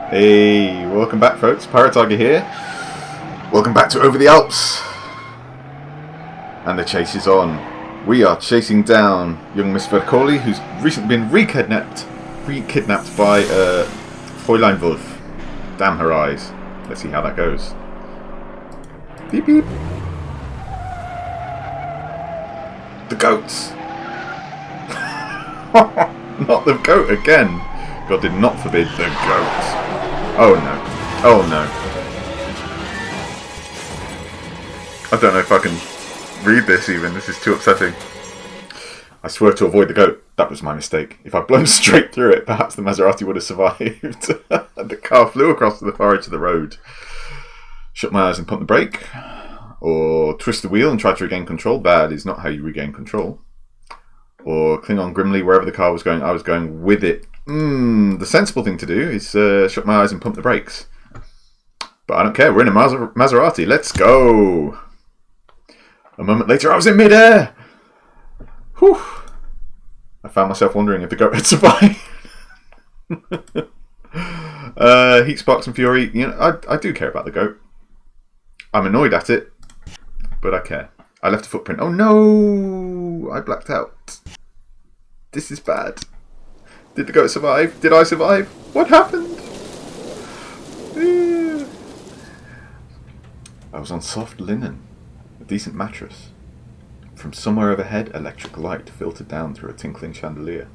Hey, welcome back, folks. Pirate Tiger here. Welcome back to Over the Alps. And the chase is on. We are chasing down young Miss Verkoli, who's recently been re-kidnapped by Fräulein Wolf. Damn her eyes. Let's see how that goes. Beep beep. The goats. Not the goat again. God did not forbid the goat. Oh no. Oh no. I don't know if I can read this even. This is too upsetting. I swear to avoid the goat. That was my mistake. If I'd blown straight through it, perhaps the Maserati would have survived. The car flew across to the far edge of the road. Shut my eyes and pumped the brake. Or twist the wheel and try to regain control. That is not how you regain control. Or cling on grimly wherever the car was going. I was going with it. The sensible thing to do is shut my eyes and pump the brakes. But I don't care. We're in a Maserati. Let's go. A moment later, I was in midair. Whew. I found myself wondering if the goat had survived. Heat, sparks, and fury. You know, I do care about the goat. I'm annoyed at it, but I care. I left a footprint. Oh no! I blacked out. This is bad. Did the goat survive? Did I survive? What happened? I was on soft linen, a decent mattress. From somewhere overhead, electric light filtered down through a tinkling chandelier.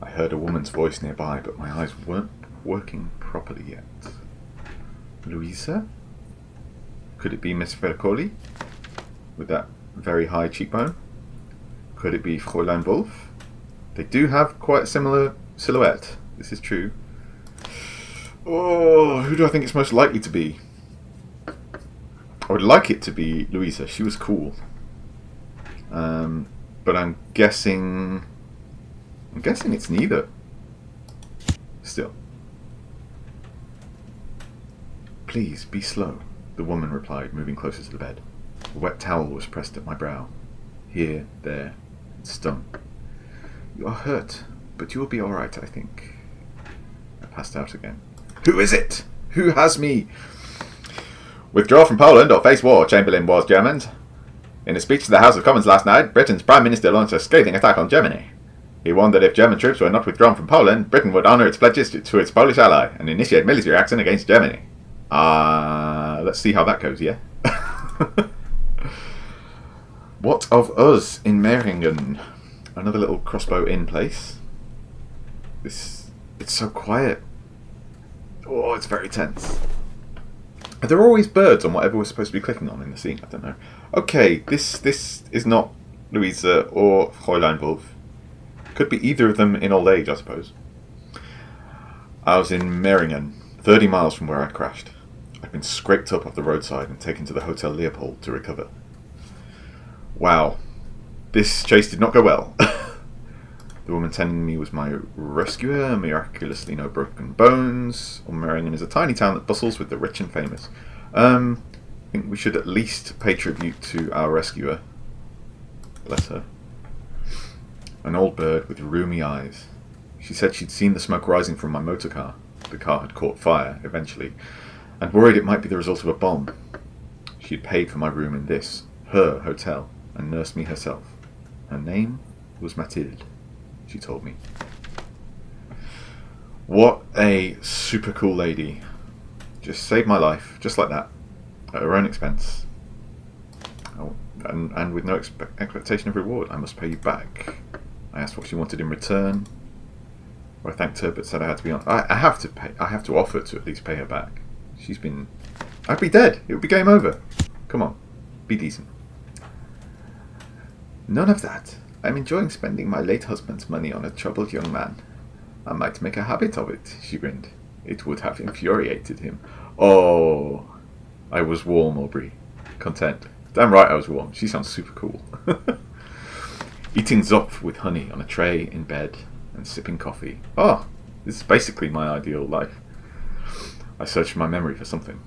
I heard a woman's voice nearby, but my eyes weren't working properly yet. Louisa? Could it be Miss Verkoli? With that very high cheekbone? Could it be Fräulein Wolf? They do have quite a similar silhouette. This is true. Oh, who do I think it's most likely to be? I would like it to be Louisa. She was cool. But I'm guessing it's neither. Still. Please, be slow, the woman replied, moving closer to the bed. A wet towel was pressed at my brow. Here, there, it stung. You are hurt, but you will be alright, I think. I passed out again. Who is it? Who has me? Withdraw from Poland or face war, Chamberlain warns Germans. In a speech to the House of Commons last night, Britain's Prime Minister launched a scathing attack on Germany. He warned that if German troops were not withdrawn from Poland, Britain would honour its pledges to its Polish ally and initiate military action against Germany. Let's see how that goes, yeah? What of us in Meiringen? Another little crossbow in place. It's so quiet. Oh, it's very tense. Are there always birds on whatever we're supposed to be clicking on in the scene? I don't know. Okay, this is not Louisa or Fräulein Wolf. Could be either of them in old age, I suppose. I was in Meiringen, 30 miles from where I crashed. I'd been scraped up off the roadside and taken to the Hotel Leopold to recover. Wow. This chase did not go well. The woman tending me was my rescuer, miraculously no broken bones. Meiringen is a tiny town that bustles with the rich and famous. I think we should at least pay tribute to our rescuer. Bless her. An old bird with rheumy eyes. She said she'd seen the smoke rising from my motor car. The car had caught fire, eventually, and worried it might be the result of a bomb. She had paid for my room in this, her hotel, and nursed me herself. Her name was Mathilde, she told me. What a super cool lady. Just saved my life, just like that, at her own expense. Oh, and with no expectation of reward. I must pay you back. I asked what she wanted in return. I thanked her, but said I had to be on. I have to pay. I have to offer to at least pay her back. She's been. I'd be dead. It would be game over. Come on, be decent. None of that. I'm enjoying spending my late husband's money on a troubled young man. I might make a habit of it, she grinned. It would have infuriated him. Oh, I was warm, Aubrey. Content. Damn right I was warm. She sounds super cool. Eating Zopf with honey on a tray in bed and sipping coffee. Oh, this is basically my ideal life. I searched my memory for something.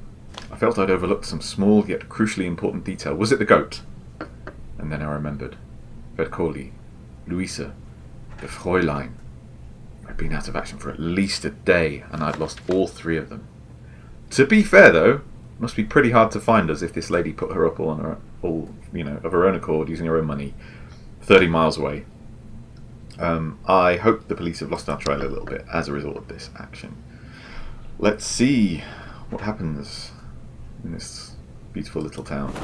I felt I'd overlooked some small yet crucially important detail. Was it the goat? And then I remembered. Verkoli, Louisa, the Fräulein. I'd been out of action for at least a day, and I'd lost all 3 of them. To be fair, though, it must be pretty hard to find us if this lady put her up of her own accord, using her own money, 30 miles away. I hope the police have lost our trail a little bit as a result of this action. Let's see what happens in this beautiful little town.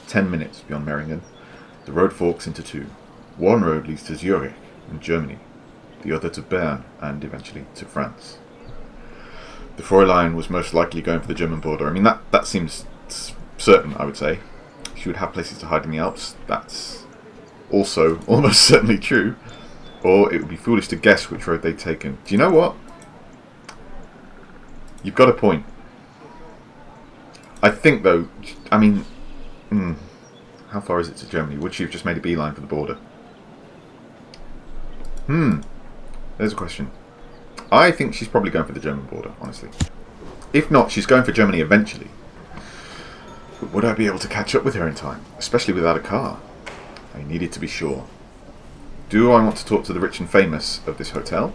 10 minutes beyond Meiringen, the road forks into 2. One road leads to Zurich in Germany, the other to Bern and eventually to France. The Fräulein was most likely going for the German border. I mean, that seems certain, I would say. She would have places to hide in the Alps. That's also almost certainly true. Or it would be foolish to guess which road they'd taken. Do you know what? You've got a point. I think, though, I mean, how far is it to Germany? Would she have just made a beeline for the border? There's a question. I think she's probably going for the German border, honestly. If not, she's going for Germany eventually. But would I be able to catch up with her in time? Especially without a car? I needed to be sure. Do I want to talk to the rich and famous of this hotel?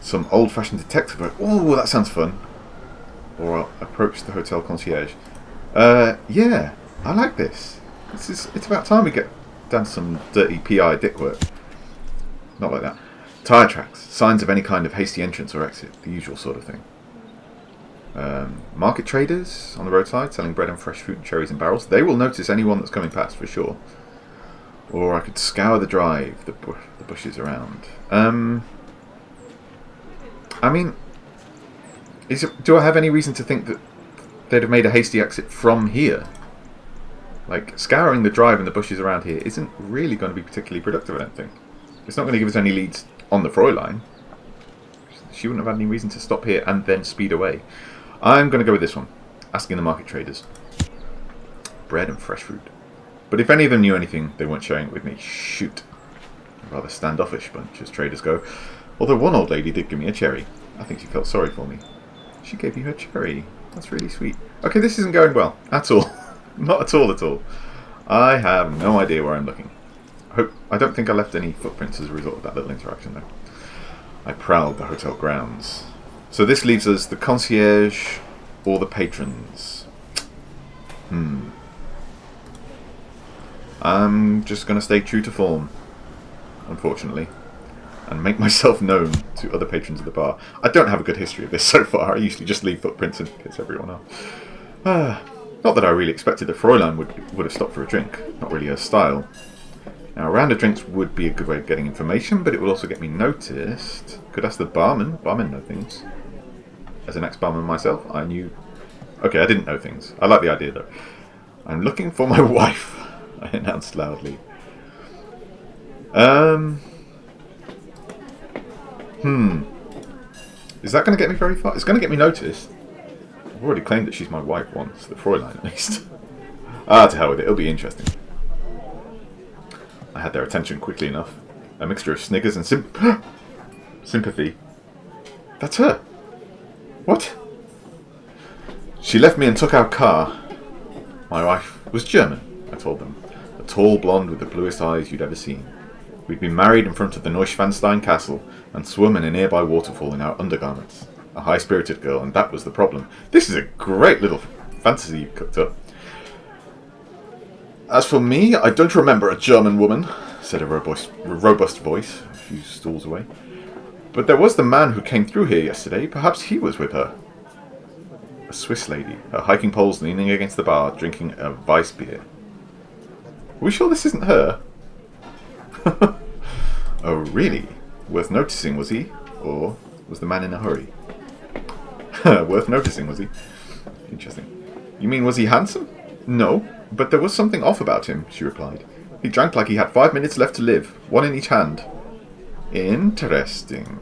Some old-fashioned detective work? Oh, that sounds fun. Or I'll approach the hotel concierge. Yeah, I like this. It's about time we get down to some dirty PI dick work. Not like that. Tyre tracks, signs of any kind of hasty entrance or exit, the usual sort of thing. Market traders on the roadside selling bread and fresh fruit and cherries in barrels. They will notice anyone that's coming past for sure. Or I could scour the drive, the bushes around. I mean, do I have any reason to think that they'd have made a hasty exit from here? Like, scouring the drive and the bushes around here isn't really going to be particularly productive, I don't think. It's not going to give us any leads on the Fräulein. She wouldn't have had any reason to stop here and then speed away. I'm going to go with this one. Asking the market traders. Bread and fresh fruit. But if any of them knew anything, they weren't sharing it with me. Shoot. A rather standoffish bunch, as traders go. Although one old lady did give me a cherry. I think she felt sorry for me. She gave you her cherry. That's really sweet. Okay, this isn't going well. At all. Not at all at all. I have no idea where I'm looking. I don't think I left any footprints as a result of that little interaction, though. I prowled the hotel grounds. So this leaves us the concierge or the patrons. I'm just going to stay true to form, unfortunately, and make myself known to other patrons of the bar. I don't have a good history of this so far. I usually just leave footprints and piss everyone off. Not that I really expected the Fräulein would have stopped for a drink. Not really her style. Now, a round of drinks would be a good way of getting information, but it would also get me noticed. Could ask the barman. Barmen know things. As an ex-barman myself, I knew... Okay, I didn't know things. I like the idea, though. I'm looking for my wife, I announced loudly. Is that going to get me very far? It's going to get me noticed. I've already claimed that she's my wife once, the Fräulein at least. To hell with it, it'll be interesting. I had their attention quickly enough. A mixture of sniggers and sympathy. That's her. What? She left me and took our car. My wife was German, I told them. A tall blonde with the bluest eyes you'd ever seen. We'd been married in front of the Neuschwanstein castle and swum in a nearby waterfall in our undergarments. A high-spirited girl, and that was the problem. This is a great little fantasy you've cooked up. As for me, I don't remember a German woman, said a robust voice a few stalls away. But there was the man who came through here yesterday. Perhaps he was with her. A Swiss lady, her hiking poles leaning against the bar, drinking a Weiss beer. Are we sure this isn't her? Oh, really? Worth noticing, was he? Or was the man in a hurry? Worth noticing, was he? Interesting. You mean, was he handsome? No, but there was something off about him, she replied. He drank like he had 5 minutes left to live, one in each hand. Interesting.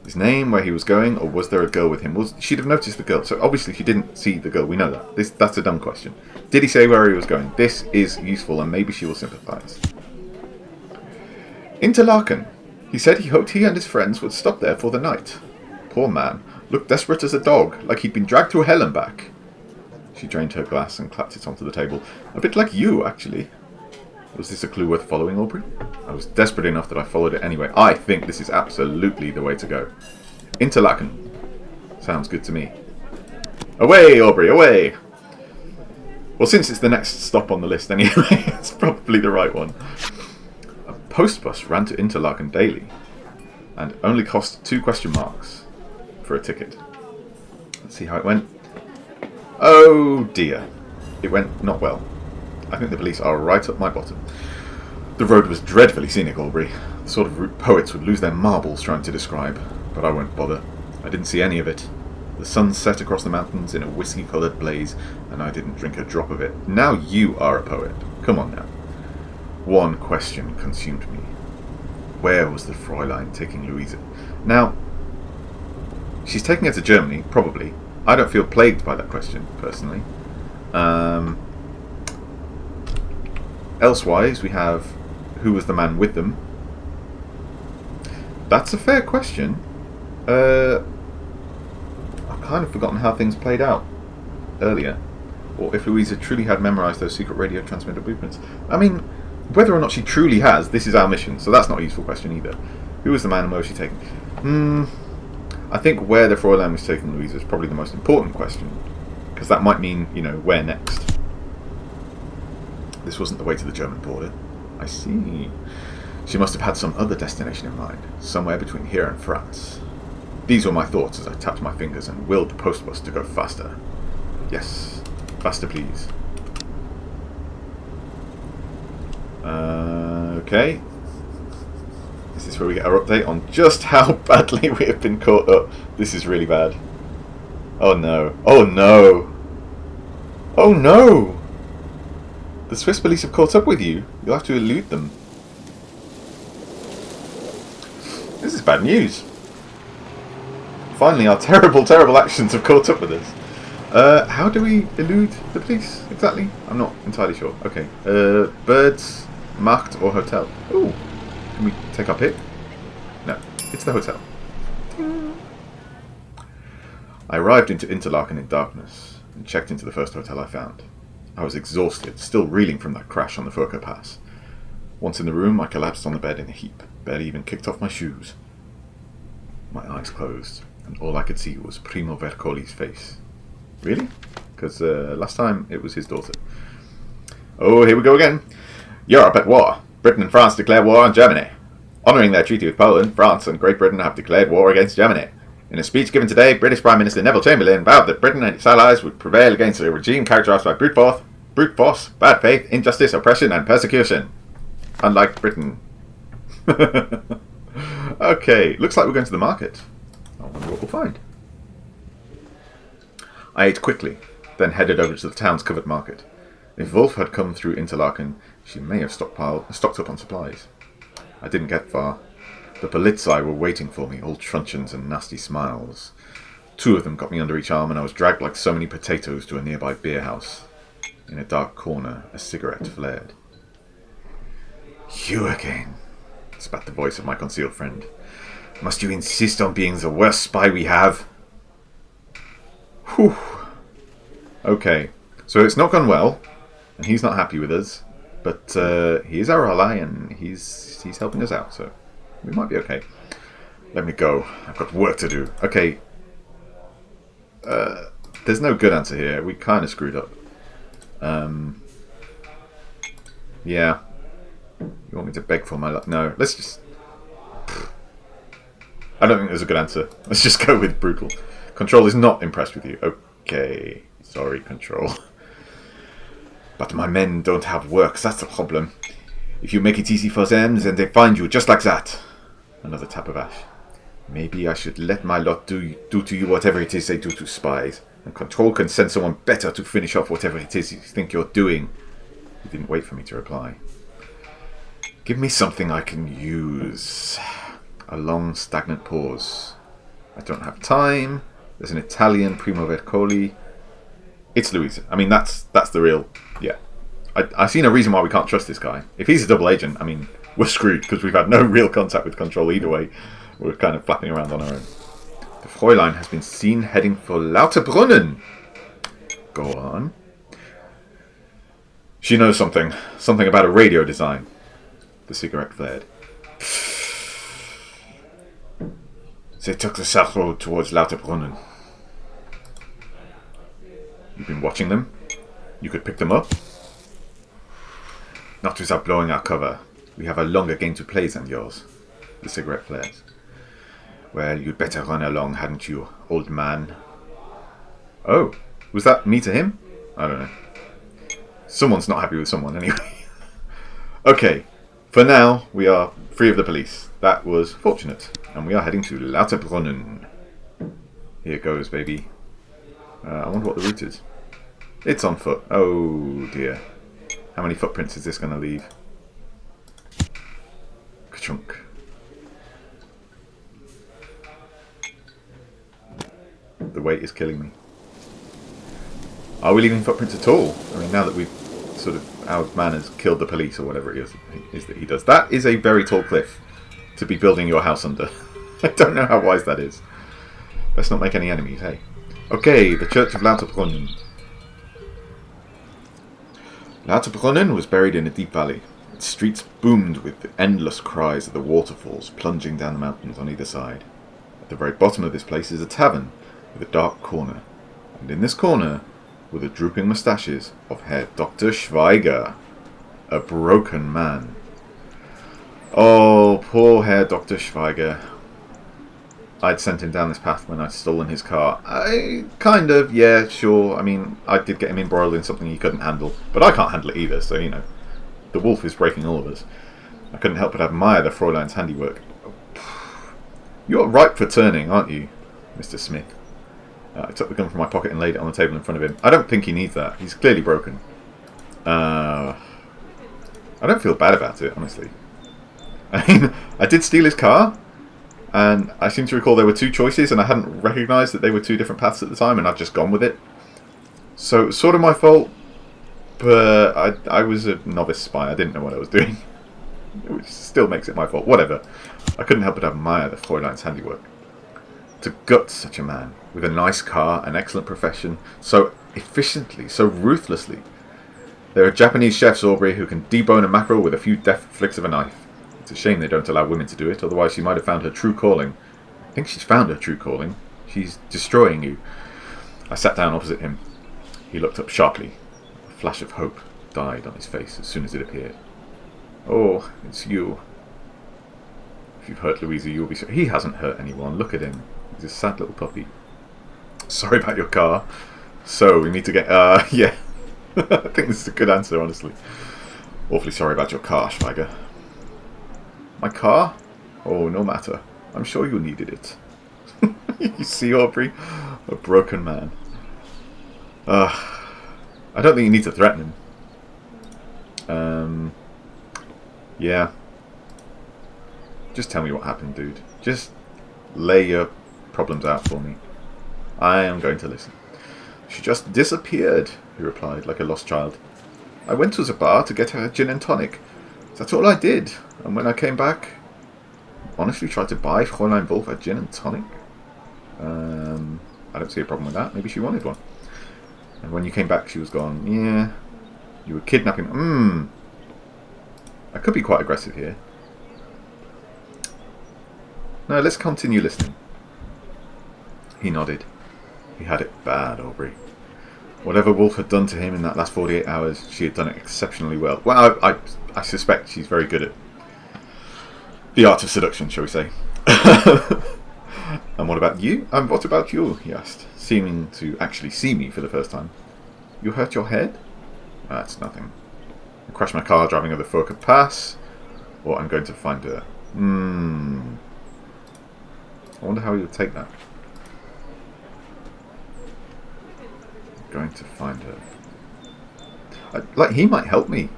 His name, where he was going, or was there a girl with him? She'd have noticed the girl, so obviously she didn't see the girl, we know that. That's a dumb question. Did he say where he was going? This is useful, and maybe she will sympathise. Interlaken. He said he hoped he and his friends would stop there for the night. Poor man. Looked desperate as a dog, like he'd been dragged through hell and back. She drained her glass and clapped it onto the table. A bit like you, actually. Was this a clue worth following, Aubrey? I was desperate enough that I followed it anyway. I think this is absolutely the way to go. Interlaken. Sounds good to me. Away, Aubrey, away! Well, since it's the next stop on the list anyway, it's probably the right one. A post bus ran to Interlaken daily and only cost 2 question marks for a ticket. Let's see how it went. Oh dear. It went not well. I think the police are right up my bottom. The road was dreadfully scenic, Aubrey. The sort of route poets would lose their marbles trying to describe. But I won't bother. I didn't see any of it. The sun set across the mountains in a whiskey-coloured blaze, and I didn't drink a drop of it. Now you are a poet. Come on now. One question consumed me. Where was the Fräulein taking Louisa? Now, she's taking her to Germany, probably. I don't feel plagued by that question, personally. Elsewise, we have who was the man with them. That's a fair question. I've kind of forgotten how things played out earlier. Or if Louisa truly had memorised those secret radio transmitter blueprints. I mean, whether or not she truly has, this is our mission, so that's not a useful question either. Who was the man and where was she taken? I think where the Fräulein was taking Louisa is probably the most important question. Because that might mean, you know, where next. This wasn't the way to the German border. I see. She must have had some other destination in mind, somewhere between here and France. These were my thoughts as I tapped my fingers and willed the post bus to go faster. Yes, faster please. Okay. Is this where we get our update on just how badly we have been caught up? This is really bad. Oh no. Oh no. Oh no! The Swiss police have caught up with you. You'll have to elude them. This is bad news. Finally, our terrible, terrible actions have caught up with us. How do we elude the police, exactly? I'm not entirely sure. Okay. Birds, Markt, or hotel? Ooh. Can we take our pick? No. It's the hotel. I arrived into Interlaken in darkness and checked into the first hotel I found. I was exhausted, still reeling from that crash on the Furka Pass. Once in the room, I collapsed on the bed in a heap, barely even kicked off my shoes. My eyes closed, and all I could see was Primo Vercoli's face. Really? Because last time it was his daughter. Oh, here we go again. Europe at war. Britain and France declare war on Germany. Honouring their treaty with Poland, France and Great Britain have declared war against Germany. In a speech given today, British Prime Minister Neville Chamberlain vowed that Britain and its allies would prevail against a regime characterised by brute force, bad faith, injustice, oppression and persecution. Unlike Britain. Okay, looks like we're going to the market. I wonder what we'll find. I ate quickly, then headed over to the town's covered market. If Wolf had come through Interlaken, she may have stocked up on supplies. I didn't get far. The Polizei were waiting for me, all truncheons and nasty smiles. 2 of them got me under each arm, and I was dragged like so many potatoes to a nearby beer house. In a dark corner, a cigarette flared. You again, spat the voice of my concealed friend. Must you insist on being the worst spy we have? Whew. Okay, so it's not gone well, and he's not happy with us, but he is our ally, and he's helping us out, so we might be okay. Let me go. I've got work to do. Okay. There's no good answer here. We kind of screwed up. Yeah. You want me to beg for my luck? No. Let's just... I don't think there's a good answer. Let's just go with brutal. Control is not impressed with you. Okay. Sorry, Control. But my men don't have work. That's the problem. If you make it easy for them, then they find you just like that. Another tap of ash. Maybe I should let my lot do to you whatever it is they do to spies. And Control can send someone better to finish off whatever it is you think you're doing. He didn't wait for me to reply. Give me something I can use. A long, stagnant pause. I don't have time. There's an Italian Primo Vercoli. It's Louisa. I mean, that's the real... Yeah. I see no reason why we can't trust this guy. If he's a double agent, I mean, we're screwed because we've had no real contact with Control either way. We're kind of flapping around on our own. The Fräulein has been seen heading for Lauterbrunnen. Go on. She knows something. Something about a radio design. The cigarette flared. They took the south road towards Lauterbrunnen. You've been watching them? You could pick them up? Not without blowing our cover. We have a longer game to play than yours. The cigarette flares. Well, you'd better run along, hadn't you, old man? Oh, was that me to him? I don't know. Someone's not happy with someone, anyway. Okay, for now, we are free of the police. That was fortunate. And we are heading to Lauterbrunnen. Here goes, baby. I wonder what the route is. It's on foot. Oh, dear. How many footprints is this going to leave? Ka-chunk. The weight is killing me. Are we leaving footprints at all? I mean, now that we've sort of, our man has killed the police or whatever it is that he does. That is a very tall cliff to be building your house under. I don't know how wise that is. Let's not make any enemies, hey? Okay, the Church of Lauterbrunnen. Lauterbrunnen was buried in a deep valley. Its streets boomed with the endless cries of the waterfalls plunging down the mountains on either side. At the very bottom of this place is a tavern with a dark corner. And in this corner were the drooping moustaches of Herr Dr. Schweiger, a broken man. Oh, poor Herr Dr. Schweiger. I'd sent him down this path when I'd stolen his car. Yeah, sure. I mean, I did get him embroiled in something he couldn't handle. But I can't handle it either, so, you know. The wolf is breaking all of us. I couldn't help but admire the Fräulein's handiwork. You're ripe for turning, aren't you, Mr. Smith? I took the gun from my pocket and laid it on the table in front of him. I don't think he needs that. He's clearly broken. I don't feel bad about it, honestly. I mean, I did steal his car. And I seem to recall there were two choices, and I hadn't recognised that they were two different paths at the time, and I'd just gone with it. So, it was sort of my fault, but I was a novice spy. I didn't know what I was doing. Which still makes it my fault. Whatever. I couldn't help but admire the Fräulein's handiwork. To gut such a man, with a nice car, an excellent profession, so efficiently, so ruthlessly. There are Japanese chefs, Aubrey, who can debone a mackerel with a few deft flicks of a knife. It's a shame they don't allow women to do it, otherwise she might have found her true calling. I think she's found her true calling. She's destroying you. I sat down opposite him. He looked up sharply. A flash of hope died on his face as soon as it appeared. Oh, it's you. If you've hurt Louisa, you'll be sorry. He hasn't hurt anyone. Look at him. He's a sad little puppy. Sorry about your car. So, we need to get... yeah. I think this is a good answer, honestly. Awfully sorry about your car, Schweiger. My car? Oh, no matter. I'm sure you needed it. You see, Aubrey? A broken man. I don't think you need to threaten him. Yeah. Just tell me what happened, dude. Just lay your problems out for me. I am going to listen. She just disappeared, he replied, like a lost child. I went to the bar to get her a gin and tonic. That's all I did. And when I came back, honestly tried to buy Fräulein Wolf a gin and tonic. I don't see a problem with that. Maybe she wanted one. And when you came back, she was gone. Yeah, you were kidnapping. I could be quite aggressive here. No, let's continue listening. He nodded. He had it bad, Aubrey. Whatever Wolf had done to him in that last 48 hours, she had done it exceptionally well. Well, I suspect she's very good at the art of seduction, shall we say. And what about you? What about you? He asked, seeming to actually see me for the first time. You hurt your head? That's nothing. I crashed my car driving over the Furka Pass, or I'm going to find her. I wonder how he would take that. Going to find her. He might help me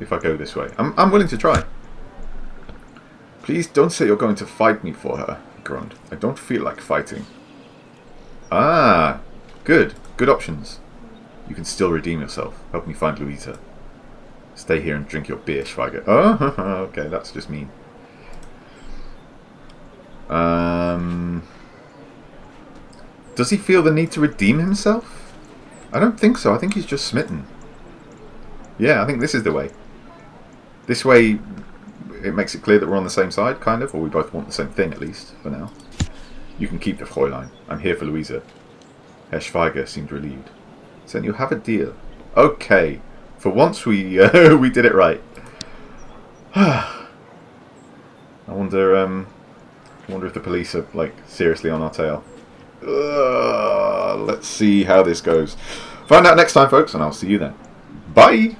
if I go this way. I'm willing to try. Please don't say you're going to fight me for her, he groaned. I don't feel like fighting. Ah, good. Good options. You can still redeem yourself. Help me find Louisa. Stay here and drink your beer, Schweiger. Oh, okay, that's just mean. Does he feel the need to redeem himself? I don't think so. I think he's just smitten. Yeah, I think this is the way. This way, it makes it clear that we're on the same side, kind of, or we both want the same thing, at least, for now. You can keep the Fräulein. I'm here for Louisa. Herr Schweiger seemed relieved. So you have a deal. Okay. For once we we did it right. I wonder if the police are, like, seriously on our tail. Let's see how this goes. Find out next time, folks, and I'll see you then. Bye!